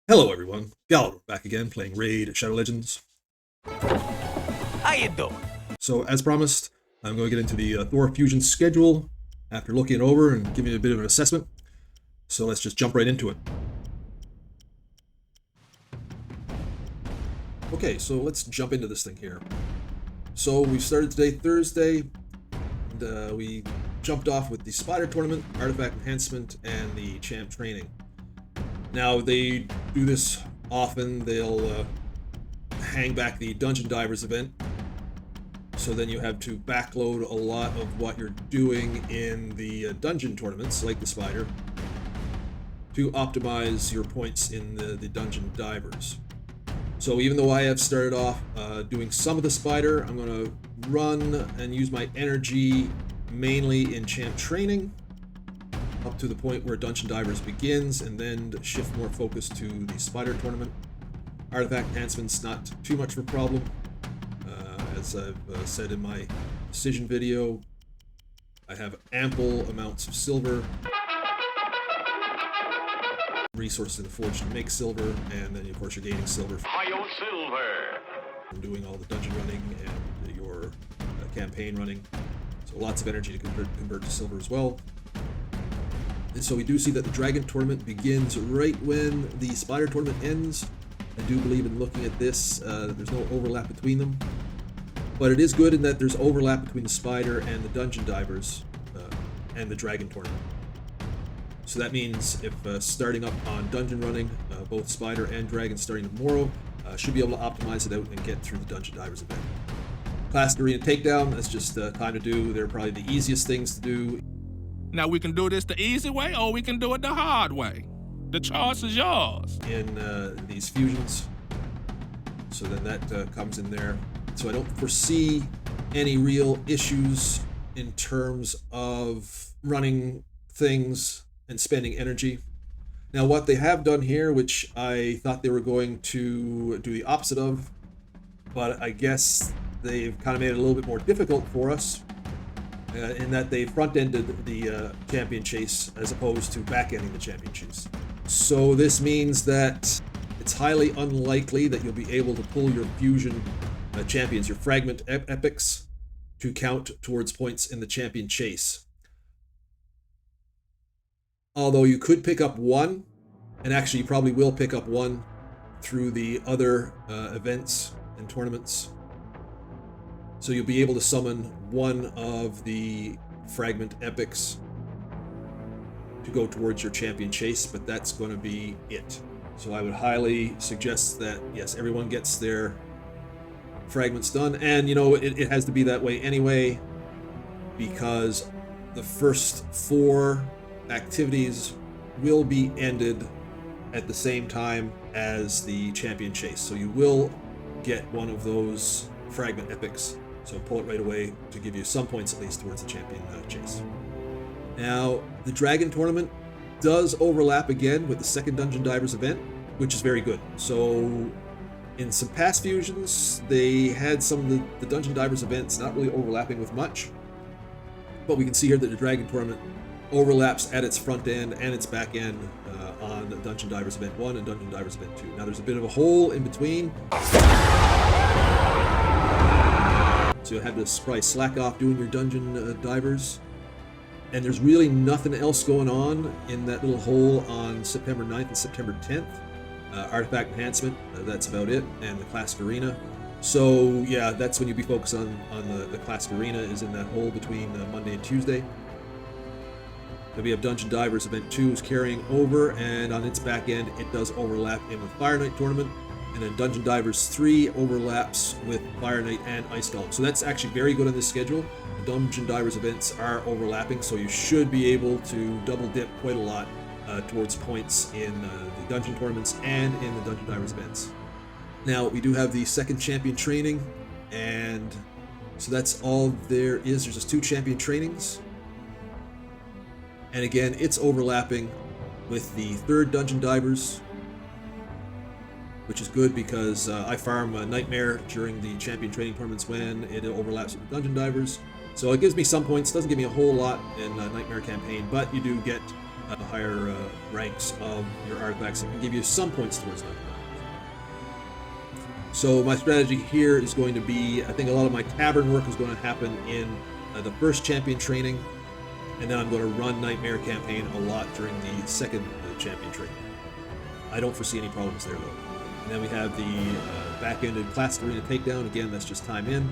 Hello everyone, Galidorn back again playing Raid Shadow Legends. How you doing? So as promised, I'm going to get into the Thor Fusion schedule after looking it over and giving it a bit of an assessment. So let's just jump right into it. Okay, so let's jump into this thing here. So we started today, Thursday, and we jumped off with the Spider Tournament, Artifact Enhancement, and the Champ Training. Now they do this often. They'll hang back the Dungeon Divers event, so then you have to backload a lot of what you're doing in the dungeon tournaments, like the Spider, to optimize your points in the Dungeon Divers. So even though I have started off doing some of the Spider, I'm going to run and use my energy mainly in Champ Training, up to the point where Dungeon Divers begins, and then shift more focus to the Spider Tournament. Artifact Enhancement's not too much of a problem. As I've said in my decision video, I have ample amounts of silver, resources in the Forge to make silver, and then of course you're gaining silver from doing all the dungeon running and your campaign running. So lots of energy to convert to silver as well. And so we do see that the Dragon Tournament begins right when the Spider Tournament ends. I do believe in looking at this, that there's no overlap between them. But it is good in that there's overlap between the Spider and the Dungeon Divers and the Dragon Tournament. So that means if starting up on dungeon running, both Spider and Dragon starting tomorrow, should be able to optimize it out and get through the Dungeon Divers event. Classic Arena Takedown, that's just time to do. They're probably the easiest things to do. Now we can do this the easy way or we can do it the hard way. The choice is yours. In these fusions, so then that comes in there. So I don't foresee any real issues in terms of running things and spending energy. Now what they have done here, which I thought they were going to do the opposite of, but I guess they've kind of made it a little bit more difficult for us, in that they front-ended the champion chase as opposed to back-ending the champion chase. So this means that it's highly unlikely that you'll be able to pull your fusion champions, your fragment epics, to count towards points in the champion chase. Although you could pick up one, and actually you probably will pick up one through the other events and tournaments. So you'll be able to summon one of the fragment epics to go towards your champion chase, but that's going to be it. So I would highly suggest that, yes, everyone gets their fragments done. And, you know, it has to be that way anyway, because the first 4 activities will be ended at the same time as the champion chase. So you will get one of those fragment epics. So pull it right away to give you some points at least towards the champion chase. Now, the Dragon Tournament does overlap again with the second Dungeon Divers event, which is very good. So in some past fusions, they had some of the Dungeon Divers events not really overlapping with much. But we can see here that the Dragon Tournament overlaps at its front end and its back end on the Dungeon Divers Event 1 and Dungeon Divers Event 2. Now there's a bit of a hole in between, so you'll have to probably slack off doing your Dungeon Divers. And there's really nothing else going on in that little hole on September 9th and September 10th. Artifact Enhancement, that's about it, and the Classic Arena. So yeah, that's when you'll be focused on the Classic Arena, is in that hole between Monday and Tuesday. Then we have Dungeon Divers Event 2 is carrying over, and on its back end, it does overlap in with Fire Knight Tournament. And then Dungeon Divers 3 overlaps with Fire Knight and Ice Golem. So that's actually very good on this schedule. The Dungeon Divers events are overlapping, so you should be able to double dip quite a lot towards points in the dungeon tournaments and in the Dungeon Divers events. Now, we do have the second champion training, and so that's all there is. There's just 2 champion trainings. And again, it's overlapping with the third Dungeon Divers, which is good because I farm Nightmare during the champion training tournaments when it overlaps with the Dungeon Divers. So it gives me some points, doesn't give me a whole lot in Nightmare campaign, but you do get higher ranks of your artifacts that can give you some points towards that. So my strategy here is going to be, I think a lot of my tavern work is going to happen in the first champion training, and then I'm going to run Nightmare campaign a lot during the second champion training. I don't foresee any problems there though. And then we have the back-ended classic arena takedown. Again, that's just time in.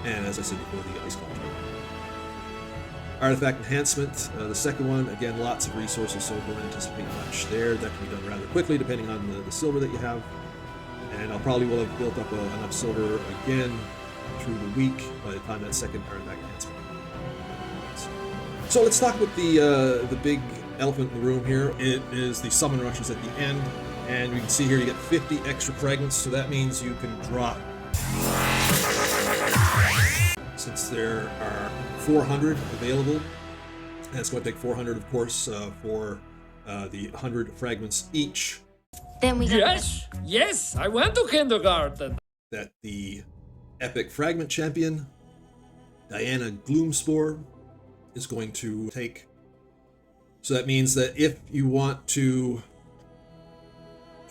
And as I said before, the ice contract. Artifact enhancement, the second one, again, lots of resources, so don't anticipate much there. That can be done rather quickly depending on the silver that you have. And I'll probably will have built up enough silver again through the week by the time that second artifact enhancement. So let's talk about the big elephant in the room here. It is the summon rushes at the end. And you can see here you get 50 extra fragments, so that means you can drop. Since there are 400 available, and it's going to take 400, of course, for the 100 fragments each. Then we Yes, I went to kindergarten. That the epic fragment champion, Diana Gloomspore, is going to take. So that means that if you want to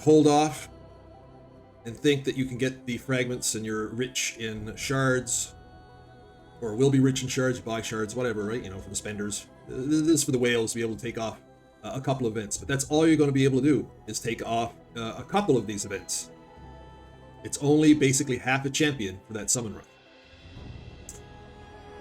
hold off and think that you can get the fragments and you're rich in shards, or will be rich in shards, buy shards, whatever, right? You know, for the spenders. This is for the whales to be able to take off a couple of events. But that's all you're going to be able to do, is take off a couple of these events. It's only basically half a champion for that summon rush.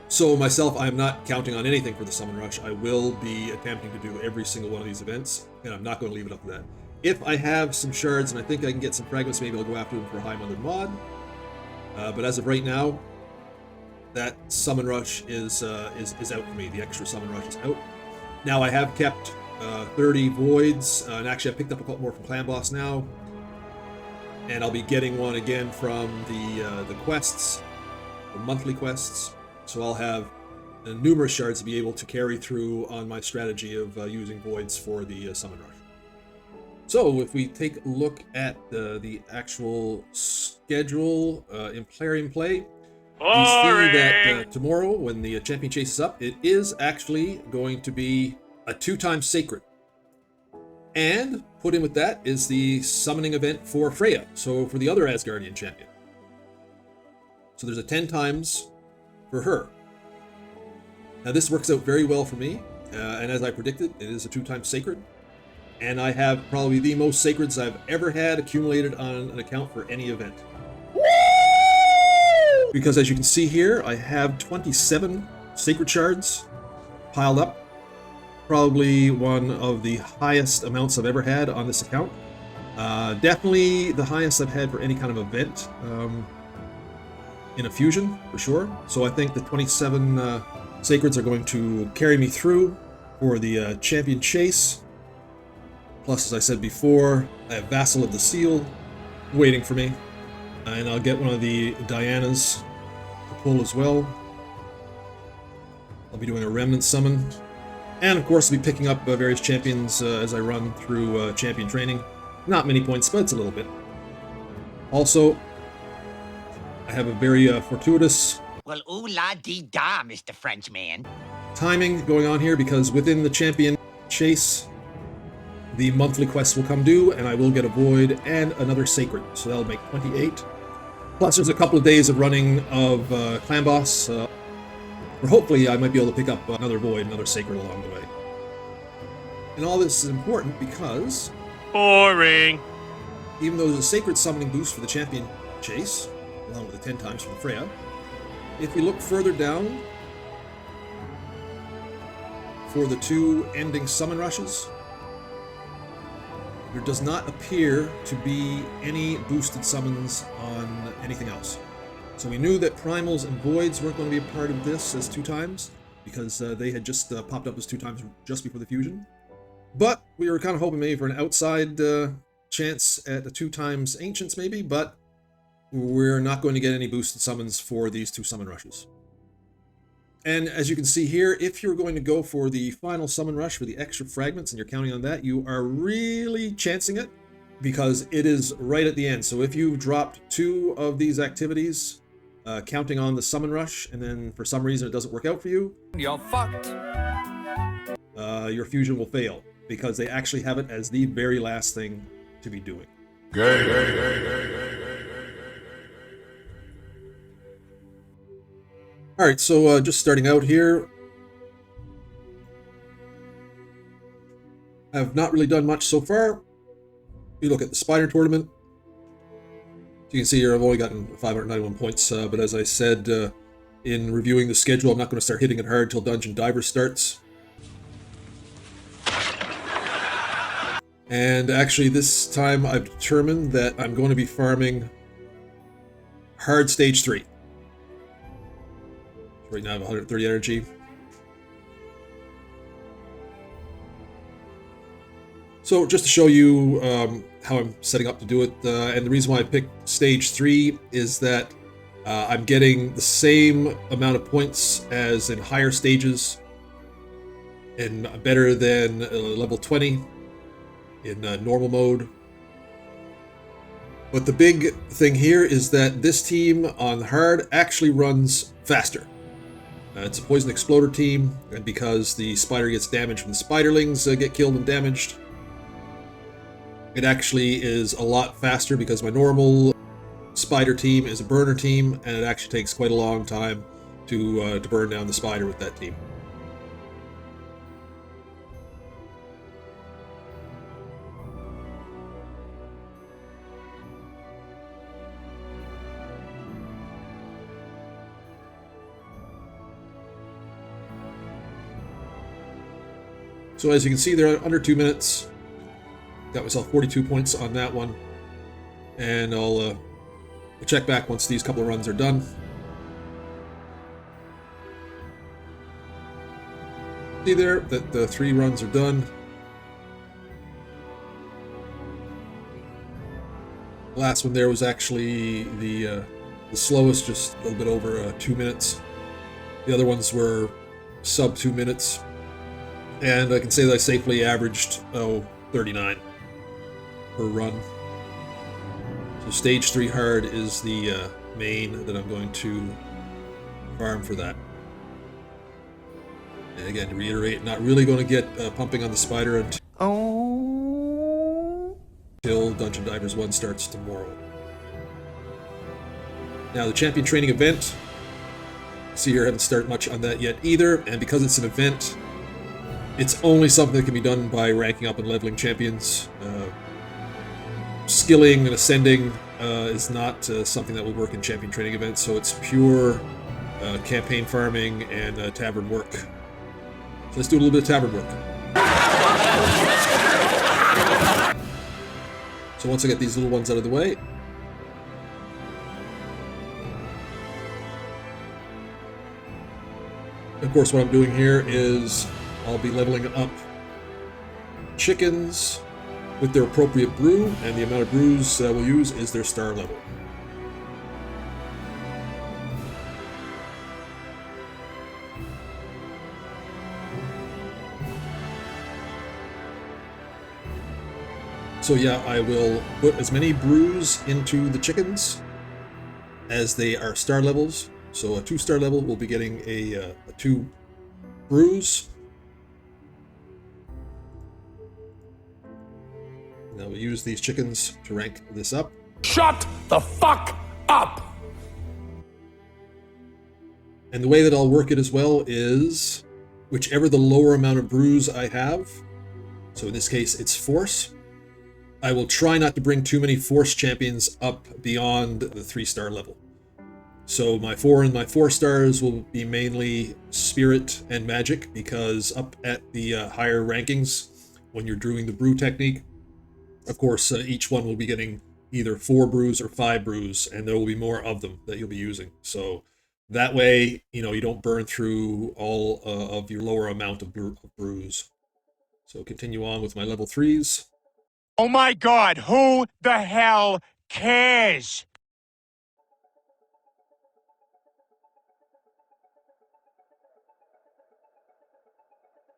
So myself, I'm not counting on anything for the summon rush. I will be attempting to do every single one of these events, and I'm not going to leave it up to that. If I have some shards and I think I can get some fragments, maybe I'll go after them for High Mother mod. But as of right now, that summon rush is out for me. The extra summon rush is out. Now I have kept 30 voids, and actually I picked up a couple more from Clan Boss now. And I'll be getting one again from the quests, the monthly quests. So I'll have numerous shards to be able to carry through on my strategy of using voids for the summon rush. So if we take a look at the actual schedule in play, you see that tomorrow, when the champion chase is up, it is actually going to be a 2-time sacred. And put in with that is the summoning event for Freya, so for the other Asgardian champion. So there's a 10 times for her. Now this works out very well for me, and as I predicted, it is a 2-time sacred. And I have probably the most sacreds I've ever had accumulated on an account for any event. Because as you can see here, I have 27 sacred shards piled up. Probably one of the highest amounts I've ever had on this account. Definitely the highest I've had for any kind of event in a fusion, for sure. So I think the 27 sacreds are going to carry me through for the champion chase. Plus, as I said before, I have Vassal of the Seal waiting for me. And I'll get one of the Dianas to pull as well. I'll be doing a Remnant Summon. And of course, I'll be picking up various champions as I run through champion training. Not many points, but it's a little bit. Also, I have a very fortuitous... Well, ooh-la-dee-da, Mr. Frenchman. ...timing going on here, because within the champion chase, the monthly quests will come due, and I will get a Void and another Sacred. So that'll make 28. Plus, there's a couple of days of running of Clan Boss, or hopefully I might be able to pick up another Void, another Sacred along the way. And all this is important because... Boring! Even though there's a Sacred Summoning boost for the Champion Chase, along with the 10 times from Freya, if we look further down for the 2 ending Summon Rushes, there does not appear to be any boosted summons on anything else. So we knew that Primals and Voids weren't going to be a part of this as 2 times, because they had just popped up as 2 times just before the fusion. But we were kind of hoping maybe for an outside chance at the 2 times Ancients maybe, but we're not going to get any boosted summons for these 2 summon rushes. And as you can see here, if you're going to go for the final summon rush for the extra fragments and you're counting on that, you are really chancing it, because it is right at the end. So if you've dropped 2 of these activities, counting on the summon rush, and then for some reason it doesn't work out for you, You're fucked. your fusion will fail, because they actually have it as the very last thing to be doing. Alright, so just starting out here. I've not really done much so far. You look at the Spider Tournament. You can see here I've only gotten 591 points, but as I said in reviewing the schedule, I'm not going to start hitting it hard till Dungeon Diver starts. And actually this time I've determined that I'm going to be farming hard stage 3. Right now I have 130 energy. So just to show you how I'm setting up to do it, and the reason why I picked stage 3 is that I'm getting the same amount of points as in higher stages, and better than level 20 in normal mode. But the big thing here is that this team on hard actually runs faster. It's a poison exploder team, and because the spider gets damaged when the spiderlings get killed and damaged, it actually is a lot faster because my normal spider team is a burner team, and it actually takes quite a long time to burn down the spider with that team. So as you can see, they're under 2 minutes. Got myself 42 points on that one. And I'll check back once these couple of runs are done. See there that the 3 runs are done. The last one there was actually the slowest, just a little bit over 2 minutes. The other ones were sub 2 minutes. And I can say that I safely averaged 39 per run. So stage 3 hard is the main that I'm going to farm for that. And again, to reiterate, not really going to get pumping on the spider until Dungeon Divers 1 starts tomorrow. Now the champion training event, see here I haven't started much on that yet either, and because it's an event, it's only something that can be done by ranking up and leveling champions. Skilling and ascending is not something that will work in champion training events, so it's pure campaign farming and tavern work. So let's do a little bit of tavern work. So once I get these little ones out of the way, of course what I'm doing here is I'll be leveling up chickens with their appropriate brew, and the amount of brews we'll use is their star level. So yeah, I will put as many brews into the chickens as they are star levels. So a 2-star level will be getting a 2 brews. Now we'll use these chickens to rank this up. Shut the fuck up! And the way that I'll work it as well is whichever the lower amount of brews I have, so in this case it's force, I will try not to bring too many force champions up beyond the 3-star level. So my 4 and my 4 stars will be mainly spirit and magic, because up at the higher rankings, when you're doing the brew technique, of course, each one will be getting either 4 brews or 5 brews, and there will be more of them that you'll be using. So that way, you know, you don't burn through all of your lower amount of brews. So continue on with my level 3s. Oh my god, who the hell cares?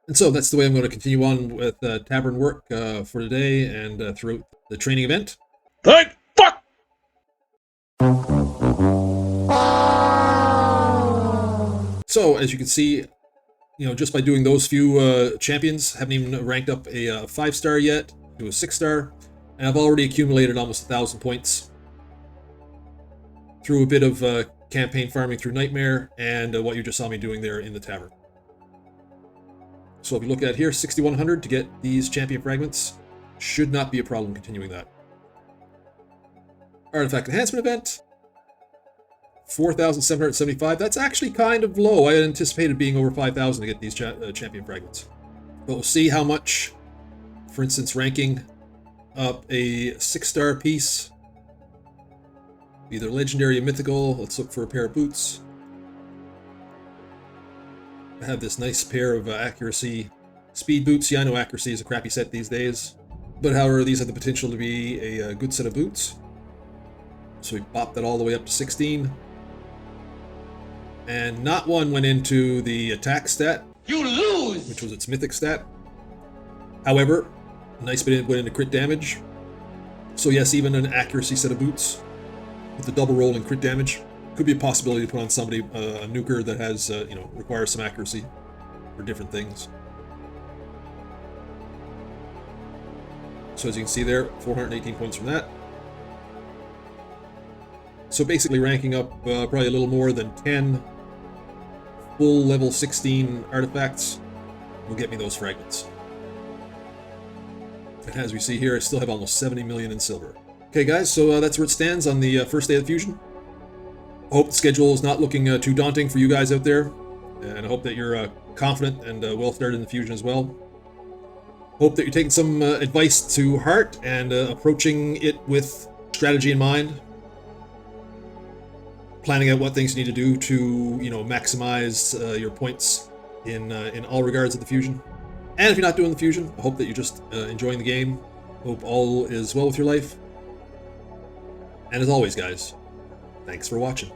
And so that's the way I'm going to continue on with tavern work for today and throughout the training event. Thank fuck! So as you can see, you know, just by doing those few champions, haven't even ranked up a 5-star yet to a 6-star, and I've already accumulated almost 1,000 points through a bit of campaign farming through Nightmare and what you just saw me doing there in the tavern. So if you look at here, 6,100 to get these champion fragments. Should not be a problem continuing that. Artifact enhancement event. 4,775. That's actually kind of low. I had anticipated being over 5,000 to get these champion fragments. But we'll see how much, for instance, ranking up a 6-star piece, either legendary or mythical. Let's look for a pair of boots. I have this nice pair of accuracy speed boots. Yeah, I know accuracy is a crappy set these days, but however, these have the potential to be a good set of boots. So we popped that all the way up to 16. And not one went into the attack stat. You lose! Which was its mythic stat. However, a nice bit went into crit damage. So yes, even an accuracy set of boots with the double roll and crit damage could be a possibility to put on somebody, a nuker that has, you know, requires some accuracy for different things. So as you can see there, 418 points from that. So basically ranking up probably a little more than 10 full level 16 artifacts will get me those fragments. And as we see here, I still have almost 70 million in silver. Okay guys, so that's where it stands on the first day of the fusion. I hope the schedule is not looking too daunting for you guys out there, and I hope that you're confident and well started in the fusion as well. Hope that you're taking some advice to heart and approaching it with strategy in mind. Planning out what things you need to do to, you know, maximize your points in all regards of the fusion. And if you're not doing the fusion, I hope that you're just enjoying the game. Hope all is well with your life. And as always, guys, thanks for watching.